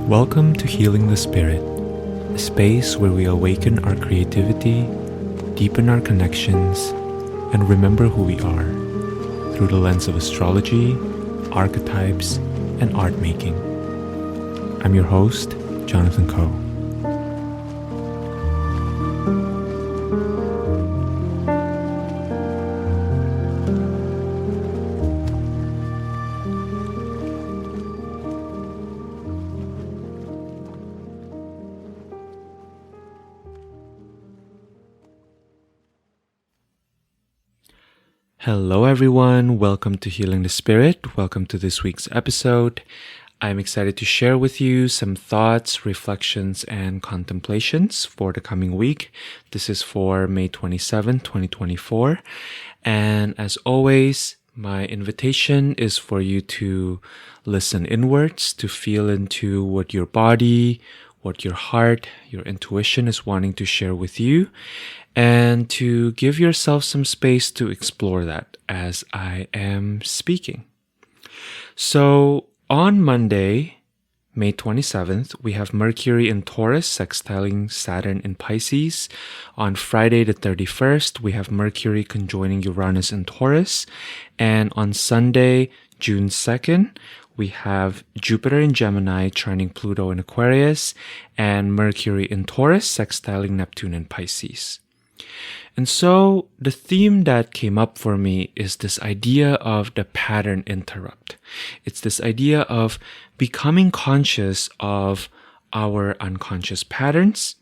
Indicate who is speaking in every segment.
Speaker 1: Welcome to Healing the Spirit, a space where we awaken our creativity, deepen our connections, and remember who we are through the lens of astrology, archetypes, and art making. I'm your host, Jonathan Coe. Hello everyone, welcome to Healing the Spirit, welcome to this week's episode. I'm excited to share with you some thoughts, reflections, and contemplations for the coming week. This is for May 27, 2024. And as always, my invitation is for you to listen inwards, to feel into what your body, what your heart, your intuition is wanting to share with you, and to give yourself some space to explore that as I am speaking. So on Monday, May 27th, we have Mercury in Taurus sextiling Saturn in Pisces. On Friday the 31st, we have Mercury conjoining Uranus in Taurus. And on Sunday, June 2nd, we have Jupiter in Gemini trining Pluto in Aquarius, and Mercury in Taurus sextiling Neptune in Pisces. And so the theme that came up for me is this idea of the pattern interrupt. It's this idea of becoming conscious of our unconscious patterns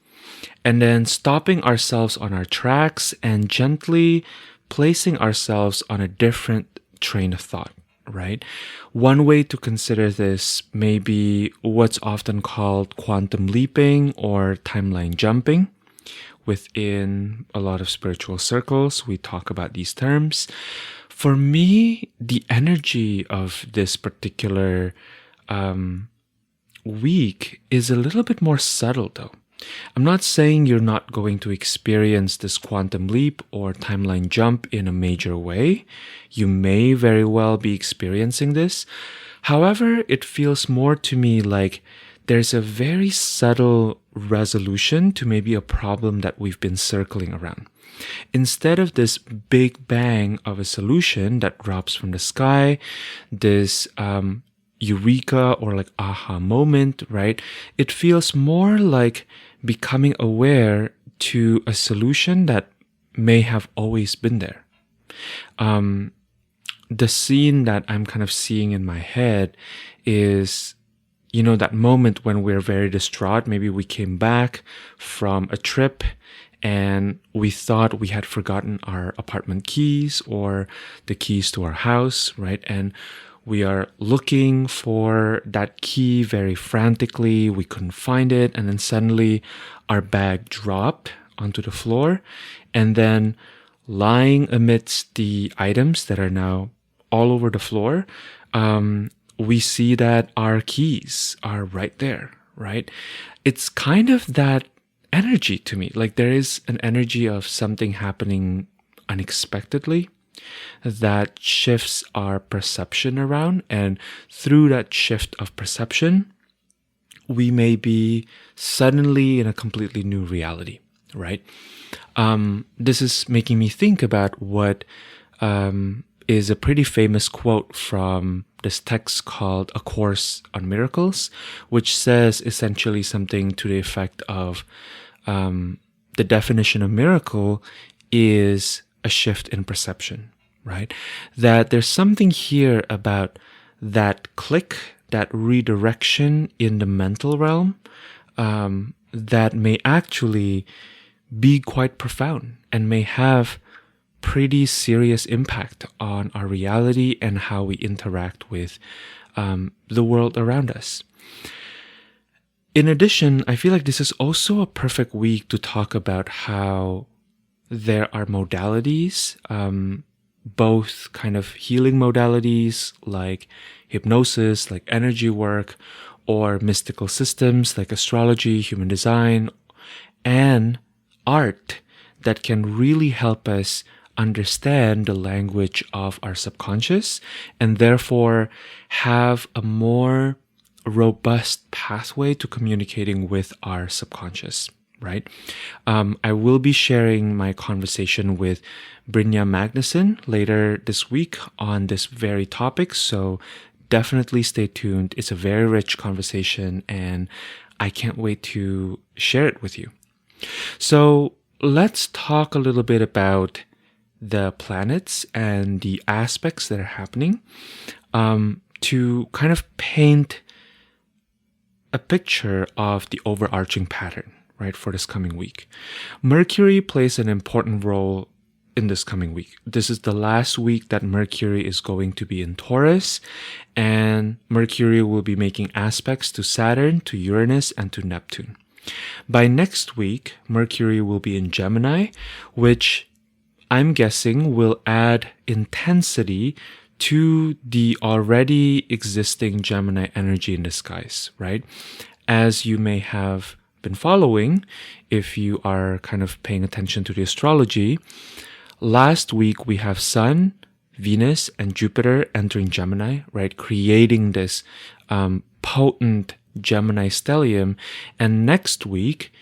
Speaker 1: and then stopping ourselves on our tracks and gently placing ourselves on a different train of thought, right? One way to consider this may be what's often called quantum leaping or timeline jumping. Within a lot of spiritual circles, we talk about these terms. For me, the energy of this particular week is a little bit more subtle though. I'm not saying you're not going to experience this quantum leap or timeline jump in a major way. You may very well be experiencing this. However, it feels more to me like there's a very subtle resolution to maybe a problem that we've been circling around. Instead of this big bang of a solution that drops from the sky, this eureka or like aha moment, right? It feels more like becoming aware to a solution that may have always been there. The scene that I'm kind of seeing in my head is, you know, that moment when we're very distraught. Maybe we came back from a trip and we thought we had forgotten our apartment keys or the keys to our house, right? And we are looking for that key very frantically. We couldn't find it. And then suddenly our bag dropped onto the floor. And then lying amidst the items that are now all over the floor, we see that our keys are right there, right? It's kind of that energy to me. Like there is an energy of something happening unexpectedly that shifts our perception around. And through that shift of perception, we may be suddenly in a completely new reality, right? This is making me think about what is a pretty famous quote from this text called A Course on Miracles, which says essentially something to the effect of the definition of miracle is a shift in perception, right? That there's something here about that click, that redirection in the mental realm that may actually be quite profound and may have pretty serious impact on our reality and how we interact with the world around us. In addition, I feel like this is also a perfect week to talk about how there are modalities, both kind of healing modalities like hypnosis, like energy work, or mystical systems like astrology, human design, and art that can really help us understand the language of our subconscious and therefore have a more robust pathway to communicating with our subconscious, right? I will be sharing my conversation with Brynja Magnuson later this week on this very topic, so definitely stay tuned. It's a very rich conversation, and I can't wait to share it with you. So let's talk a little bit about the planets and the aspects that are happening to kind of paint a picture of the overarching pattern, right, for this coming week. Mercury plays an important role in this coming week. This is the last week that Mercury is going to be in Taurus, and Mercury will be making aspects to Saturn, to Uranus, and to Neptune. By next week, Mercury will be in Gemini, which I'm guessing will add intensity to the already existing Gemini energy in the skies, right? As you may have been following, if you are kind of paying attention to the astrology, last week we have Sun, Venus, and Jupiter entering Gemini, right? Creating this potent Gemini stellium. And next week,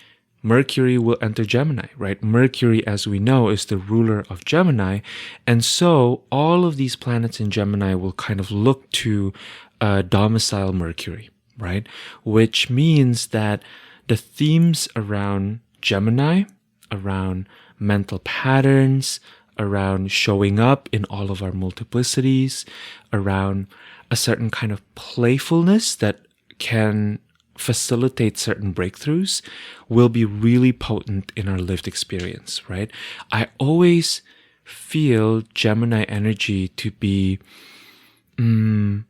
Speaker 1: Mercury will enter Gemini, right? Mercury, as we know, is the ruler of Gemini. And so all of these planets in Gemini will kind of look to domicile Mercury, right? Which means that the themes around Gemini, around mental patterns, around showing up in all of our multiplicities, around a certain kind of playfulness that can facilitate certain breakthroughs will be really potent in our lived experience, right? I always feel Gemini energy to be, in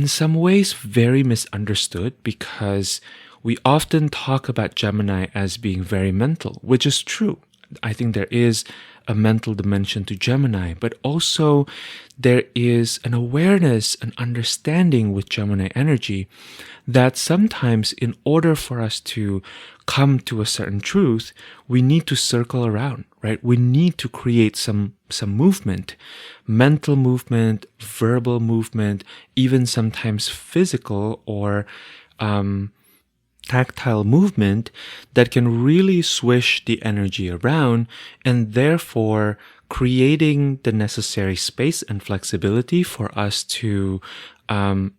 Speaker 1: some ways, very misunderstood, because we often talk about Gemini as being very mental, which is true. I think there is a mental dimension to Gemini, but also there is an awareness, an understanding with Gemini energy that sometimes in order for us to come to a certain truth, we need to circle around, right? We need to create some movement, mental movement, verbal movement, even sometimes physical or tactile movement that can really swish the energy around, and therefore creating the necessary space and flexibility for us to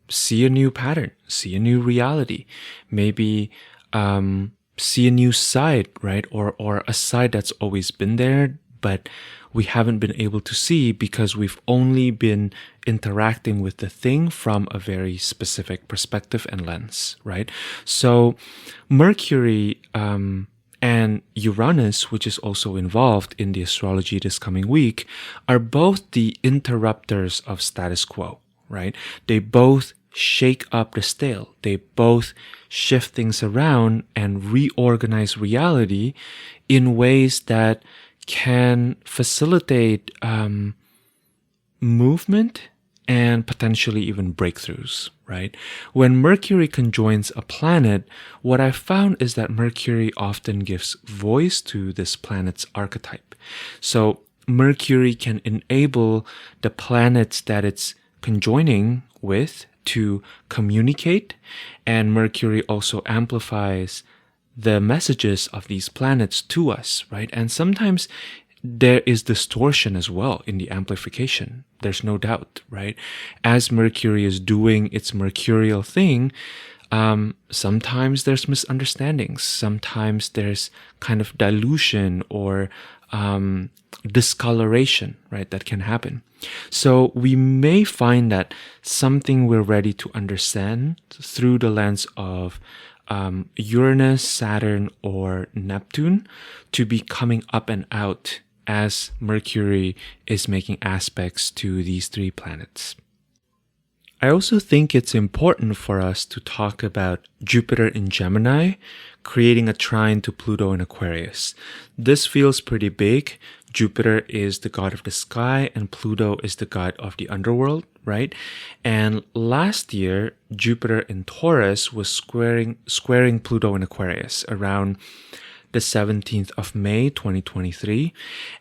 Speaker 1: see a new pattern, see a new reality, maybe see a new side, right? Or a side that's always been there, but we haven't been able to see because we've only been interacting with the thing from a very specific perspective and lens, right? So Mercury and Uranus, which is also involved in the astrology this coming week, are both the interrupters of status quo, right? They both shake up the stale. They both shift things around and reorganize reality in ways that can facilitate movement and potentially even breakthroughs, right? When Mercury conjoins a planet, what I found is that Mercury often gives voice to this planet's archetype. So Mercury can enable the planets that it's conjoining with to communicate, and Mercury also amplifies the messages of these planets to us, right? And sometimes there is distortion as well in the amplification. There's no doubt, right? As Mercury is doing its mercurial thing, sometimes there's misunderstandings. Sometimes there's kind of dilution or discoloration, right? That can happen. So we may find that something we're ready to understand through the lens of Uranus, Saturn, or Neptune to be coming up and out as Mercury is making aspects to these three planets. I also think it's important for us to talk about Jupiter in Gemini, creating a trine to Pluto in Aquarius. This feels pretty big. Jupiter is the god of the sky and Pluto is the god of the underworld, right? And last year, Jupiter in Taurus was squaring Pluto in Aquarius around the 17th of May, 2023.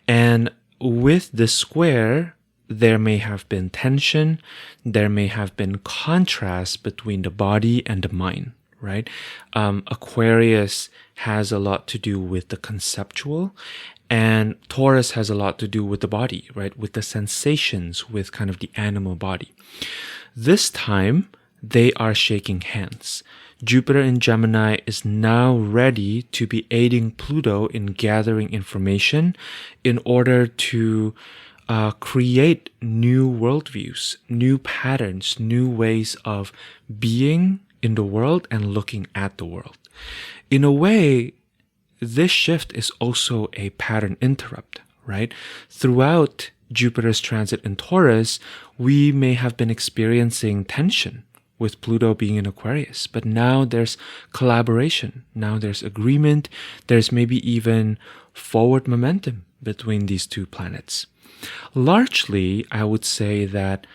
Speaker 1: And with this square, there may have been tension, there may have been contrast between the body and the mind, right? Aquarius has a lot to do with the conceptual, and Taurus has a lot to do with the body, right? With the sensations, with kind of the animal body. This time, they are shaking hands. Jupiter in Gemini is now ready to be aiding Pluto in gathering information in order to create new worldviews, new patterns, new ways of being in the world and looking at the world. In a way, this shift is also a pattern interrupt, right? Throughout Jupiter's transit in Taurus, we may have been experiencing tension with Pluto being in Aquarius, but now there's collaboration. Now there's agreement. There's maybe even forward momentum between these two planets. Largely, I would say that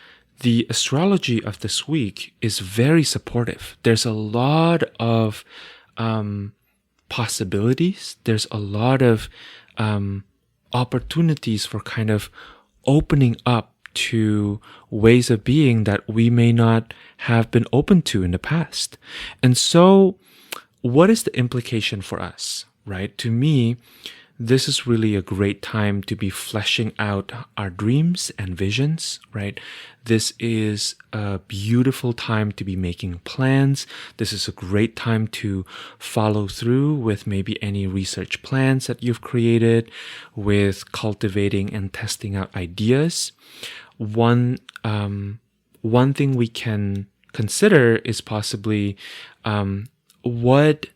Speaker 1: the astrology of this week is very supportive. There's a lot of possibilities. There's a lot of opportunities for kind of opening up to ways of being that we may not have been open to in the past. And so, what is the implication for us, right? To me, this is really a great time to be fleshing out our dreams and visions, right? This is a beautiful time to be making plans. This is a great time to follow through with maybe any research plans that you've created, with cultivating and testing out ideas. One thing we can consider is possibly what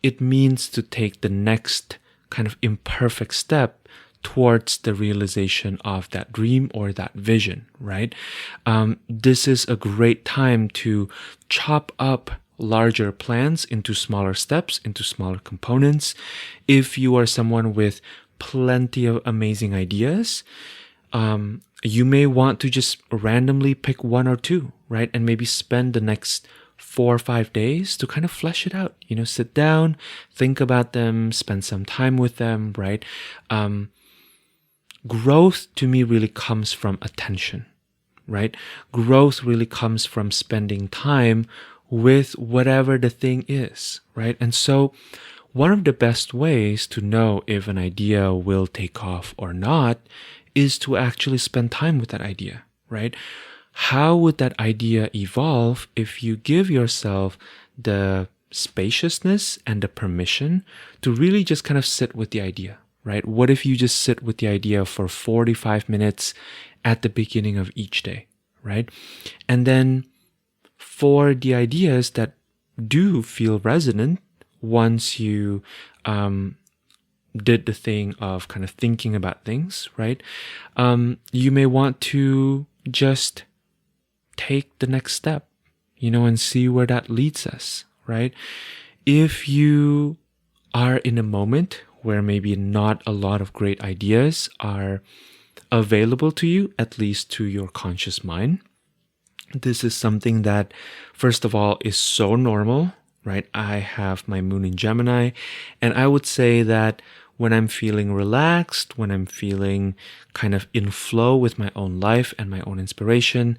Speaker 1: it means to take the next kind of imperfect step towards the realization of that dream or that vision, right? This is a great time to chop up larger plans into smaller steps, into smaller components. If you are someone with plenty of amazing ideas, you may want to just randomly pick one or two, right? And maybe spend the next 4 or 5 days to kind of flesh it out. Sit down, think about them, spend some time with them, right? Growth to me really comes from attention, right? Growth really comes from spending time with whatever the thing is, right? And so one of the best ways to know if an idea will take off or not is to actually spend time with that idea, right? How would that idea evolve if you give yourself the spaciousness and the permission to really just kind of sit with the idea, right? What if you just sit with the idea for 45 minutes at the beginning of each day, right? And then for the ideas that do feel resonant, once you did the thing of kind of thinking about things, right? You may want to just take the next step, and see where that leads us, right? If you are in a moment where maybe not a lot of great ideas are available to you, at least to your conscious mind, this is something that, first of all, is so normal, right? I have my moon in Gemini, and I would say that when I'm feeling relaxed, when I'm feeling kind of in flow with my own life and my own inspiration,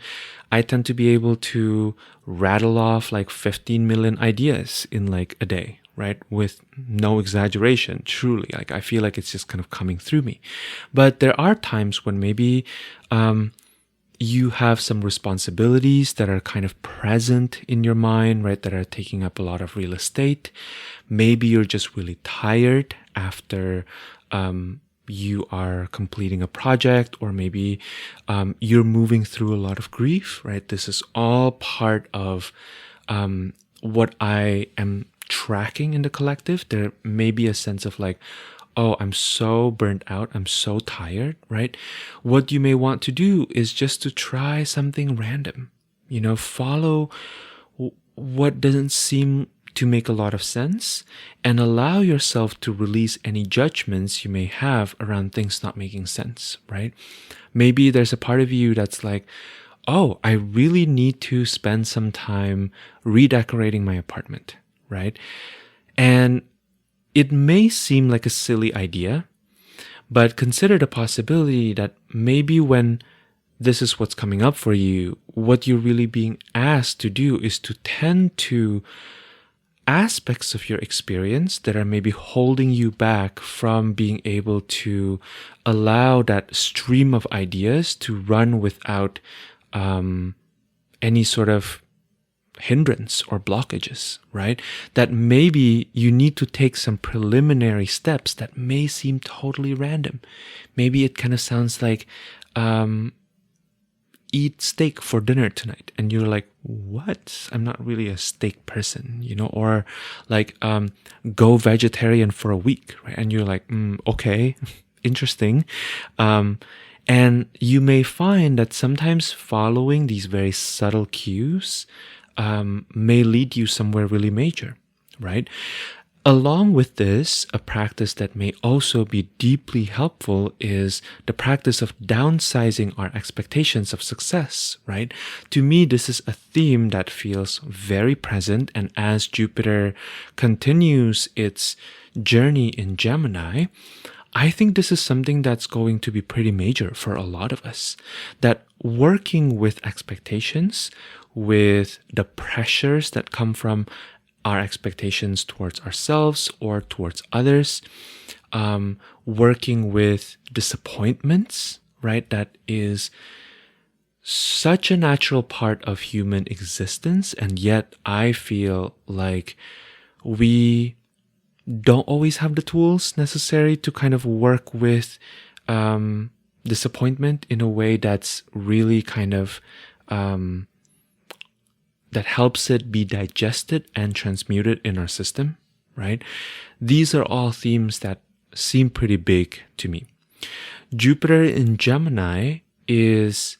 Speaker 1: I tend to be able to rattle off like 15 million ideas in like a day, right? With no exaggeration, truly. Like I feel like it's just kind of coming through me. But there are times when maybe you have some responsibilities that are kind of present in your mind, right? That are taking up a lot of real estate. Maybe you're just really tired after you are completing a project, or maybe you're moving through a lot of grief, right? This is all part of what I am tracking in the collective. There may be a sense of like, oh, I'm so burnt out, I'm so tired, right? What you may want to do is just to try something random, follow what doesn't seem to make a lot of sense, and allow yourself to release any judgments you may have around things not making sense, right? Maybe there's a part of you that's like, oh, I really need to spend some time redecorating my apartment, right? And it may seem like a silly idea, but consider the possibility that maybe when this is what's coming up for you, what you're really being asked to do is to tend to aspects of your experience that are maybe holding you back from being able to allow that stream of ideas to run without any sort of hindrance or blockages, right? That maybe you need to take some preliminary steps that may seem totally random. Maybe it kind of sounds like, eat steak for dinner tonight. And you're like, what? I'm not really a steak person, or like, go vegetarian for a week, right? And you're like, okay, interesting. And you may find that sometimes following these very subtle cues may lead you somewhere really major, right? Along with this, a practice that may also be deeply helpful is the practice of downsizing our expectations of success, right? To me, this is a theme that feels very present, and as Jupiter continues its journey in Gemini, I think this is something that's going to be pretty major for a lot of us. That working with expectations, with the pressures that come from our expectations towards ourselves or towards others, working with disappointments, right? That is such a natural part of human existence, and yet I feel like we don't always have the tools necessary to kind of work with disappointment in a way that's really kind of that helps it be digested and transmuted in our system, right? These are all themes that seem pretty big to me. Jupiter in Gemini is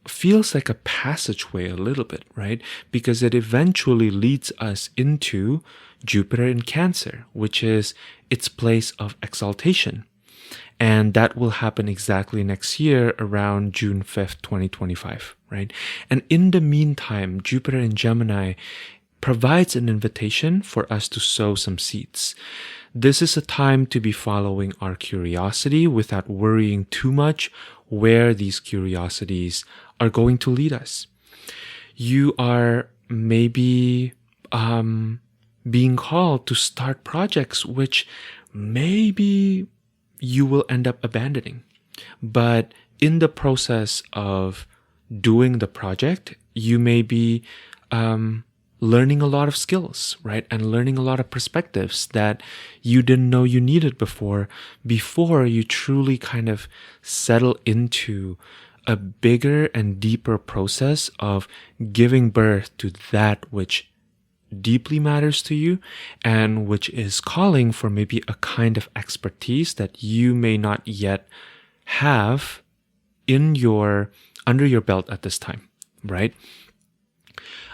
Speaker 1: feels like a passageway a little bit, right? Because it eventually leads us into Jupiter in Cancer, which is its place of exaltation. And that will happen exactly next year around June 5th, 2025, right? And in the meantime, Jupiter in Gemini provides an invitation for us to sow some seeds. This is a time to be following our curiosity without worrying too much where these curiosities are going to lead us. You are maybe being called to start projects which maybe you will end up abandoning. But in the process of doing the project, you may be learning a lot of skills, right? And learning a lot of perspectives that you didn't know you needed before you truly kind of settle into a bigger and deeper process of giving birth to that which deeply matters to you and which is calling for maybe a kind of expertise that you may not yet have under your belt at this time, right?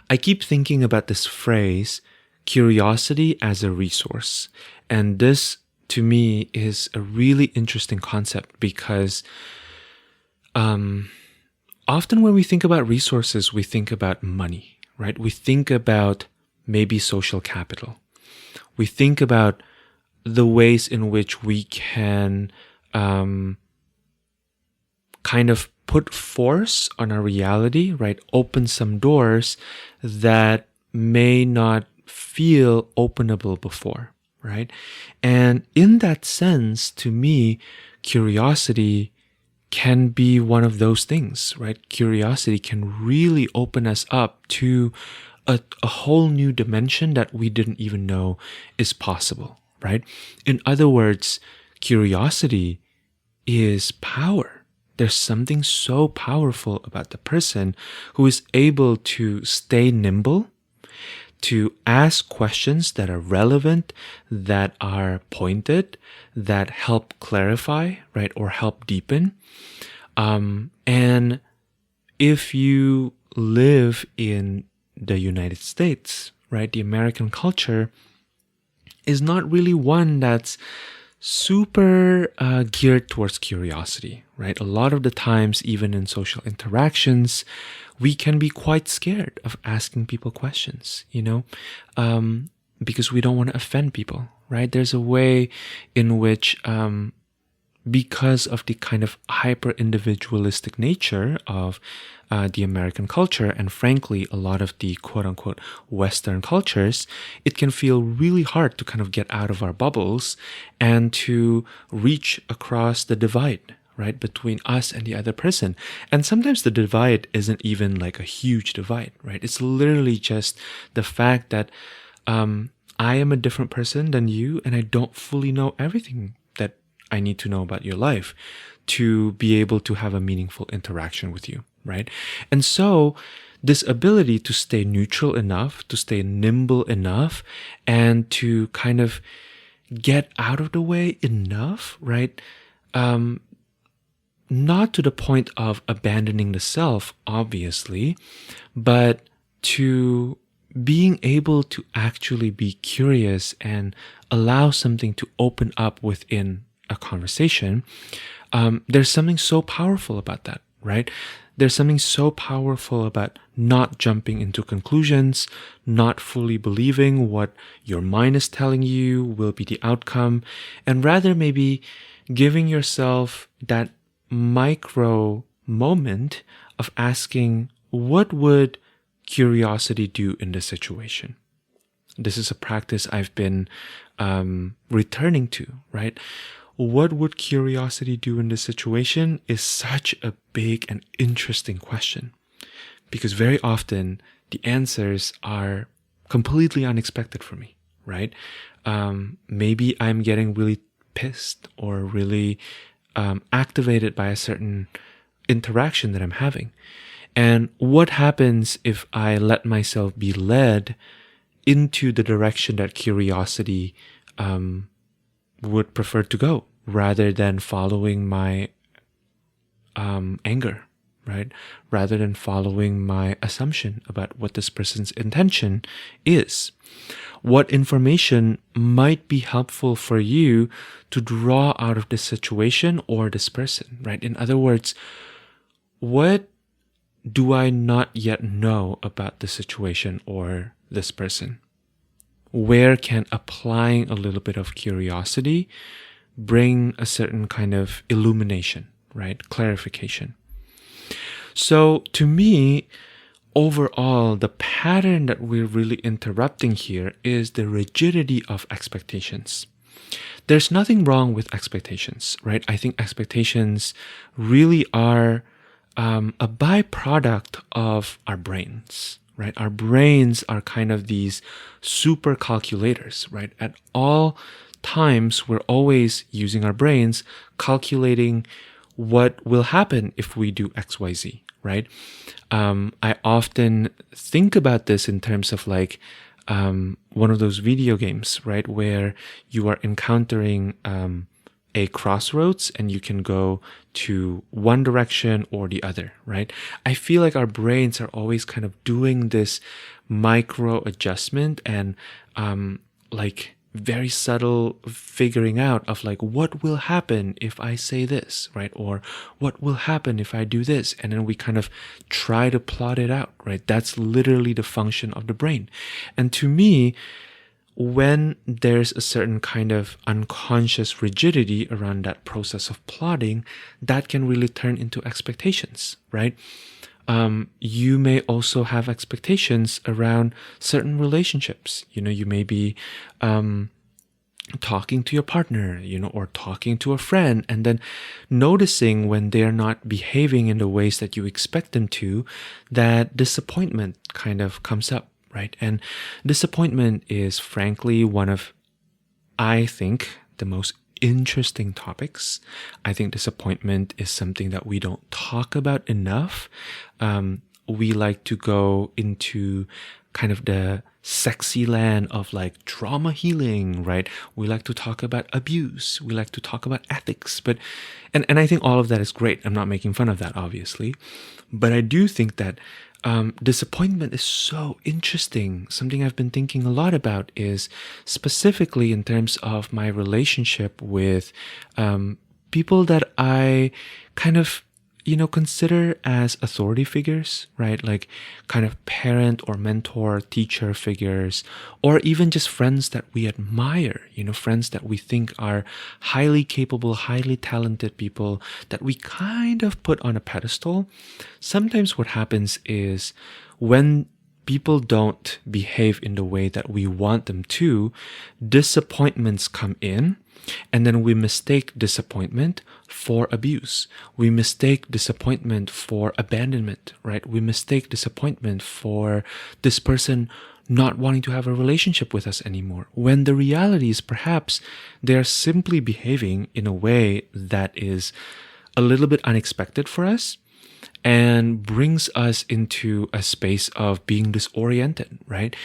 Speaker 1: I keep thinking about this phrase, curiosity as a resource. And this, to me, is a really interesting concept because often when we think about resources, we think about money, right? We think about maybe social capital. We think about the ways in which we can kind of put force on our reality, right? Open some doors that may not feel openable before, right? And in that sense, to me, curiosity can be one of those things, right? Curiosity can really open us up to a whole new dimension that we didn't even know is possible, right? In other words, curiosity is power. There's something so powerful about the person who is able to stay nimble, to ask questions that are relevant, that are pointed, that help clarify, right, or help deepen. And if you live in the United States, right, the American culture is not really one that's super geared towards curiosity, right? A lot of the times, even in social interactions, we can be quite scared of asking people questions, because we don't want to offend people, right? There's a way in which because of the kind of hyper individualistic nature of the American culture, and frankly, a lot of the quote unquote Western cultures, it can feel really hard to kind of get out of our bubbles and to reach across the divide, right, between us and the other person. And sometimes the divide isn't even like a huge divide, right? It's literally just the fact that I am a different person than you, and I don't fully know everything that I need to know about your life to be able to have a meaningful interaction with you, right? And so this ability to stay neutral enough, to stay nimble enough, and to kind of get out of the way enough, right? Not to the point of abandoning the self, obviously, but to being able to actually be curious and allow something to open up within a conversation. There's something so powerful about that, right? There's something so powerful about not jumping into conclusions, not fully believing what your mind is telling you will be the outcome, and rather maybe giving yourself that micro moment of asking, what would curiosity do in this situation? This is a practice I've been returning to, right? What would curiosity do in this situation is such a big and interesting question, because very often the answers are completely unexpected for me, right? Maybe I'm getting really pissed or really activated by a certain interaction that I'm having. And what happens if I let myself be led into the direction that curiosity would prefer to go, rather than following my anger, right? Rather than following my assumption about what this person's intention is? What information might be helpful for you to draw out of this situation or this person, right? In other words, what do I not yet know about the situation or this person? Where can applying a little bit of curiosity bring a certain kind of illumination, right? Clarification. So to me, overall, the pattern that we're really interrupting here is the rigidity of expectations. There's nothing wrong with expectations, right? I think expectations really are a byproduct of our brains, right? Our brains are kind of these super calculators, right? At all times, we're always using our brains, calculating what will happen if we do X, Y, Z, right? I often think about this in terms of like one of those video games, right? Where you are encountering a crossroads and you can go to one direction or the other, right? I feel like our brains are always kind of doing this micro adjustment and like very subtle figuring out of like, what will happen if I say this, right? Or what will happen if I do this? And then we kind of try to plot it out, right? That's literally the function of the brain. And to me, when there's a certain kind of unconscious rigidity around that process of plotting, that can really turn into expectations, right? You may also have expectations around certain relationships. You know, you may be talking to your partner, you know, or talking to a friend, and then noticing when they're not behaving in the ways that you expect them to, that disappointment kind of comes up, right? And disappointment is frankly one of, I think, the most interesting topics. I think disappointment is something that we don't talk about enough. We like to go into kind of the sexy land of like trauma healing, right? We like to talk about abuse. We like to talk about ethics, but, and I think all of that is great. I'm not making fun of that, obviously, but I do think that disappointment is so interesting. Something I've been thinking a lot about is specifically in terms of my relationship with people that I kind of consider as authority figures, right? Like kind of parent or mentor, teacher figures, or even just friends that we admire, friends that we think are highly capable, highly talented people that we kind of put on a pedestal. Sometimes what happens is when people don't behave in the way that we want them to, disappointments come in. And then we mistake disappointment for abuse. We mistake disappointment for abandonment, right? We mistake disappointment for this person not wanting to have a relationship with us anymore. When the reality is perhaps they're simply behaving in a way that is a little bit unexpected for us and brings us into a space of being disoriented, right?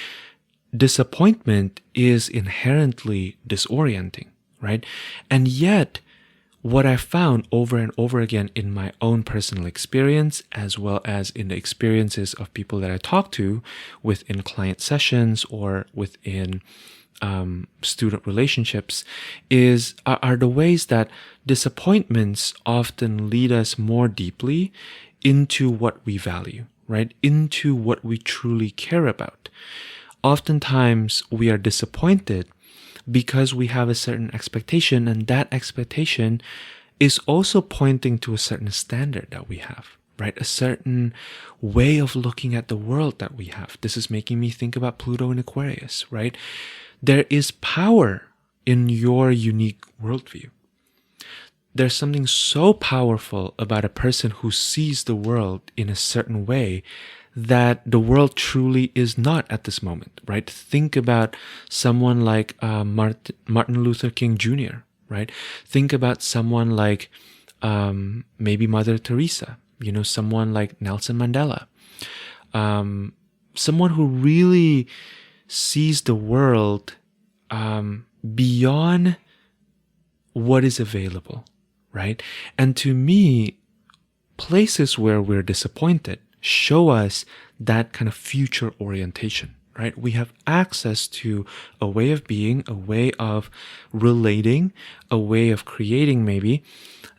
Speaker 1: Disappointment is inherently disorienting. Right? And yet, what I found over and over again in my own personal experience, as well as in the experiences of people that I talk to within client sessions or within student relationships, are the ways that disappointments often lead us more deeply into what we value, right? Into what we truly care about. Oftentimes, we are disappointed because we have a certain expectation, and that expectation is also pointing to a certain standard that we have, right? A certain way of looking at the world that we have. This is making me think about Pluto and Aquarius, right? There is power in your unique worldview. There's something so powerful about a person who sees the world in a certain way that the world truly is not at this moment, right? Think about someone like Martin Luther King Jr., right? Think about someone like maybe Mother Teresa, someone like Nelson Mandela, someone who really sees the world beyond what is available, right? And to me, places where we're disappointed show us that kind of future orientation, right? We have access to a way of being, a way of relating, a way of creating maybe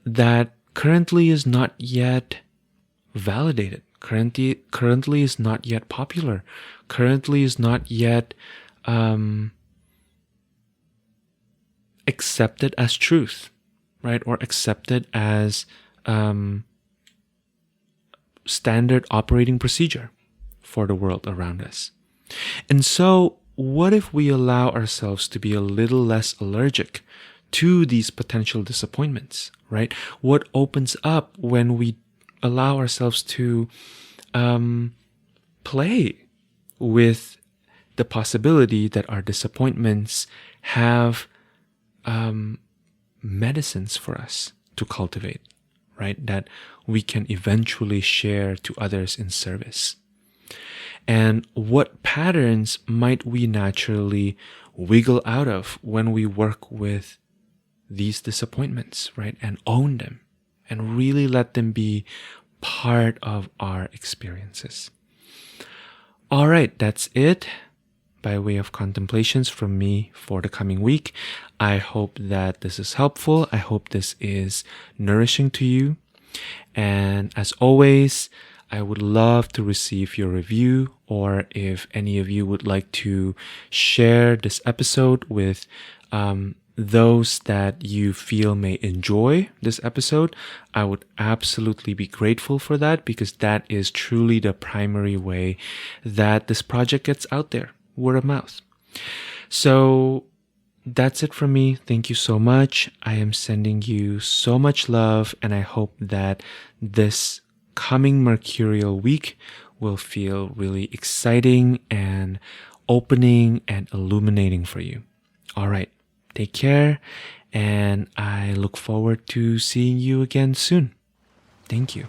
Speaker 1: that currently is not yet validated, currently is not yet popular, currently is not yet accepted as truth, right? Or accepted as standard operating procedure for the world around us. And so, what if we allow ourselves to be a little less allergic to these potential disappointments, right? What opens up when we allow ourselves to play with the possibility that our disappointments have medicines for us to cultivate, right? That we can eventually share to others in service. And what patterns might we naturally wiggle out of when we work with these disappointments, right? And own them and really let them be part of our experiences. All right, that's it by way of contemplations from me for the coming week. I hope that this is helpful. I hope this is nourishing to you. And as always, I would love to receive your review, or if any of you would like to share this episode with those that you feel may enjoy this episode, I would absolutely be grateful for that, because that is truly the primary way that this project gets out there, word of mouth. So that's it from me. Thank you so much. I am sending you so much love, and I hope that this coming Mercurial week will feel really exciting and opening and illuminating for you. All right. Take care, and I look forward to seeing you again soon. Thank you.